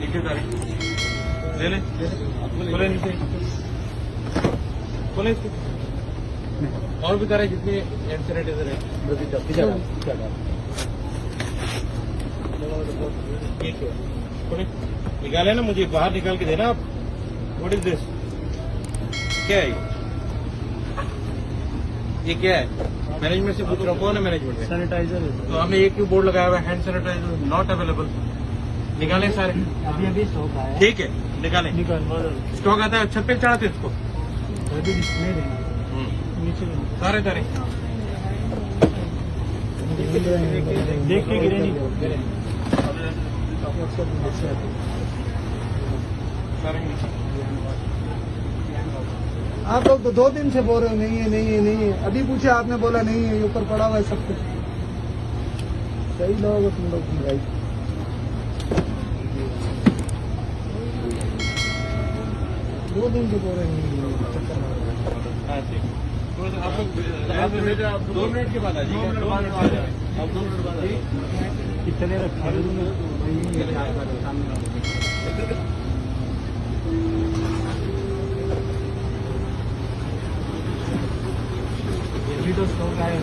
नीचे तारे ले ले बोले नीचे बोले इसको और भी तारे जितने हैंड सैनिटाइजर है बोले निकाले ना मुझे बाहर निकाल के देना आप। व्हाट इज दिस क्या है ये क्या है? मैनेजमेंट से पूछ रहा हूँ कौन है मैनेजमेंट में? सैनिटाइजर है तो हमने एक ही बोर्ड लगाया हुआ है हैंड सैनिटाइजर नॉट अवेलेबल। निकालें सारे अभी स्टॉक आया ठीक है निकालें। निकाल स्टॉक आता है छत पे चढ़ाते इसको अभी डिस्प्ले देंगे नीचे सारे तारे देख के गिरे नहीं सारे नीचे। आप लोग तो 2 दिन से बोल रहे हो नहीं है नहीं है नहीं है। अभी पूछे आपने बोला नहीं है, ये ऊपर पड़ा हुआ है सब कुछ। सही लोग तुम लोग भाई। दो दिन से बोल रहे हैं नहीं है, चक्कर मार रहे हैं। हाँ, ठीक। थोड़ा सा आप लोग 2 मिनट के बाद आ जाइए। 2 मिनट बाद आ जाइए। आप 2 मिनट बाद आ जाइए। कितने रखे तो स्टॉक आया